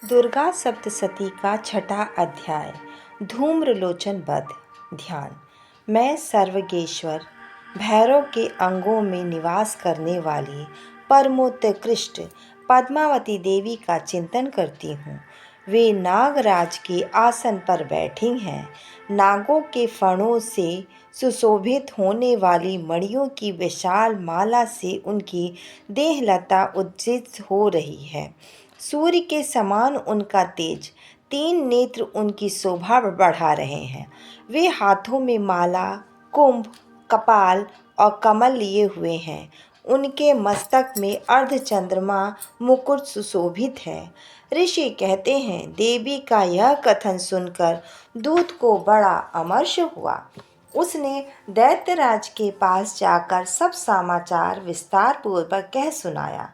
दुर्गा सप्तशती का छठा अध्याय। धूम्रलोचन वध। ध्यान। मैं सर्वगेश्वर भैरव के अंगों में निवास करने वाली परमोत्कृष्ट पद्मावती देवी का चिंतन करती हूँ। वे नागराज के आसन पर बैठी हैं। नागों के फणों से सुशोभित होने वाली मणियों की विशाल माला से उनकी देहलता उज्जित हो रही है। सूर्य के समान उनका तेज, 3 नेत्र उनकी शोभा बढ़ा रहे हैं। वे हाथों में माला, कुंभ, कपाल और कमल लिए हुए हैं। उनके मस्तक में अर्धचंद्रमा मुकुट सुशोभित है। ऋषि कहते हैं, देवी का यह कथन सुनकर दूत को बड़ा अमर्ष हुआ। उसने दैत्यराज के पास जाकर सब समाचार विस्तार पूर्वक कह सुनाया।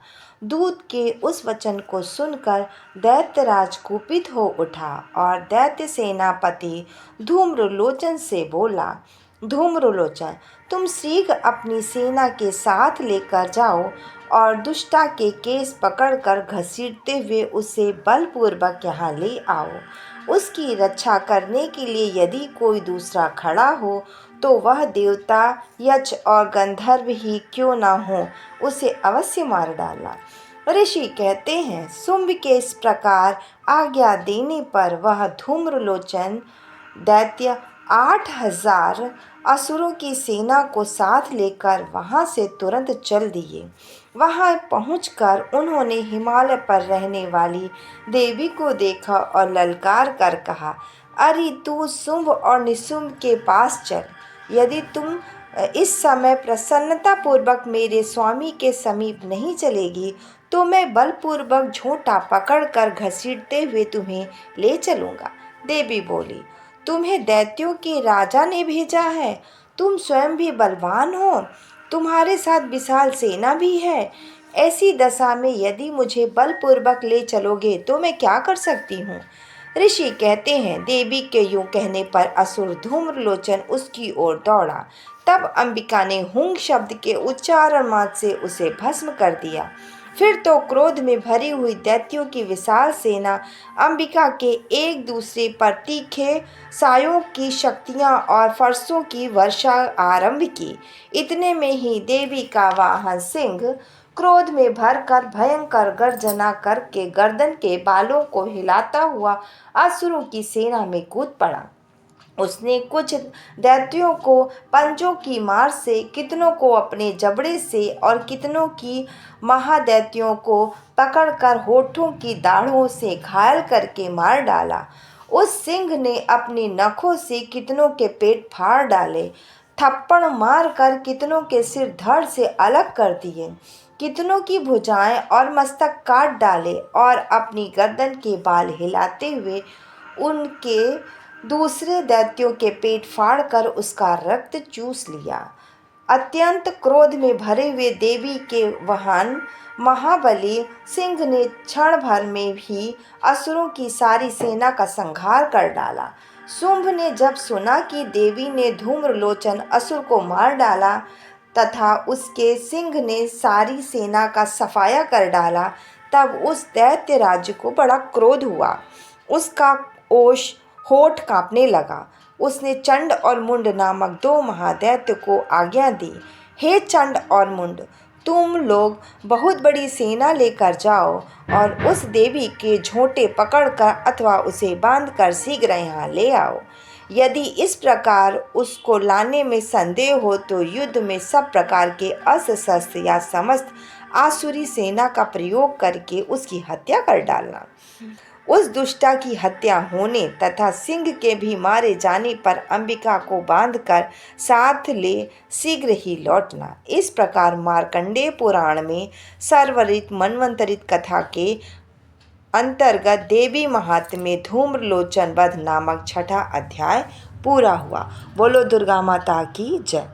दूत के उस वचन को सुनकर दैत्यराज कुपित हो उठा और दैत्य सेनापति धूम्रलोचन से बोला, धूम्रलोचन, तुम शीघ्र अपनी सेना के साथ लेकर जाओ और दुष्टा के केस पकड़कर घसीटते हुए उसे बलपूर्वक यहाँ ले आओ। उसकी रक्षा करने के लिए यदि कोई दूसरा खड़ा हो तो वह देवता, यक्ष और गंधर्व ही क्यों न हो, उसे अवश्य मार डालना। ऋषि कहते हैं, शुंभ के इस प्रकार आज्ञा देने पर वह धूम्रलोचन दैत्य 8000 असुरों की सेना को साथ लेकर वहां से तुरंत चल दिए। वहां पहुंचकर उन्होंने हिमालय पर रहने वाली देवी को देखा और ललकार कर कहा, अरे तू शुंभ और निशुंभ के पास चल। यदि तुम इस समय प्रसन्नतापूर्वक मेरे स्वामी के समीप नहीं चलेगी तो मैं बलपूर्वक झोंटा पकड़कर घसीटते हुए तुम्हें ले चलूँगा। देवी बोली, तुम्हें दैत्यों के राजा ने भेजा है। तुम स्वयं भी बलवान हो, तुम्हारे साथ विशाल सेना भी है। ऐसी दशा में यदि मुझे बलपूर्वक ले चलोगे तो मैं क्या कर सकती हूँ। ऋषि कहते हैं, देवी के यूं कहने पर असुर धूम्रलोचन उसकी ओर दौड़ा। तब अंबिका ने हुंग शब्द के उच्चारण मात्र से उसे भस्म कर दिया। फिर तो क्रोध में भरी हुई दैत्यों की विशाल सेना अंबिका के एक दूसरे पर तीखे सायों की शक्तियां और फरसों की वर्षा आरंभ की। इतने में ही देवी का वाहन सिंह क्रोध में भरकर भयंकर गर्जना करके गर्दन के बालों को हिलाता हुआ असुरों की सेना में कूद पड़ा। उसने कुछ दैत्यों को पंजों की मार से, कितनों को अपने जबड़े से और कितनों की महादैत्यों को पकड़कर होठों की दाढ़ों से घायल करके मार डाला। उस सिंह ने अपने नखों से कितनों के पेट फाड़ डाले, थप्पड़ मारकर कितनों के सिर धड़ से अलग कर दिए, कितनों की भुजाएं और मस्तक काट डाले और अपनी गर्दन के बाल हिलाते हुए उनके दूसरे दैत्यों के पेट फाड़कर उसका रक्त चूस लिया। अत्यंत क्रोध में भरे हुए देवी के वाहन महाबली सिंह ने क्षण भर में भी असुरों की सारी सेना का संहार कर डाला। शुंभ ने जब सुना कि देवी ने धूम्रलोचन असुर को मार डाला तथा उसके सिंह ने सारी सेना का सफाया कर डाला, तब उस दैत्य राज्य को बड़ा क्रोध हुआ। उसका होठ कांपने लगा। उसने चंड और मुंड नामक 2 महादैत्य को आज्ञा दी, हे चंड और मुंड, तुम लोग बहुत बड़ी सेना लेकर जाओ और उस देवी के झोंटे पकड़कर अथवा उसे बांधकर शीघ्र यहाँ ले आओ। यदि इस प्रकार उसको लाने में संदेह हो तो युद्ध में सब प्रकार के अस्त्र शस्त्र या समस्त आसुरी सेना का प्रयोग करके उसकी हत्या कर डालना। उस दुष्टा की हत्या होने तथा सिंह के भी मारे जाने पर अंबिका को बांधकर साथ ले शीघ्र ही लौटना। इस प्रकार मार्कंडेय पुराण में सर्वरित मन्वंतरित कथा के अंतर्गत देवी महात्म्य धूम्रलोचन वध नामक छठा अध्याय पूरा हुआ। बोलो दुर्गा माता की जय।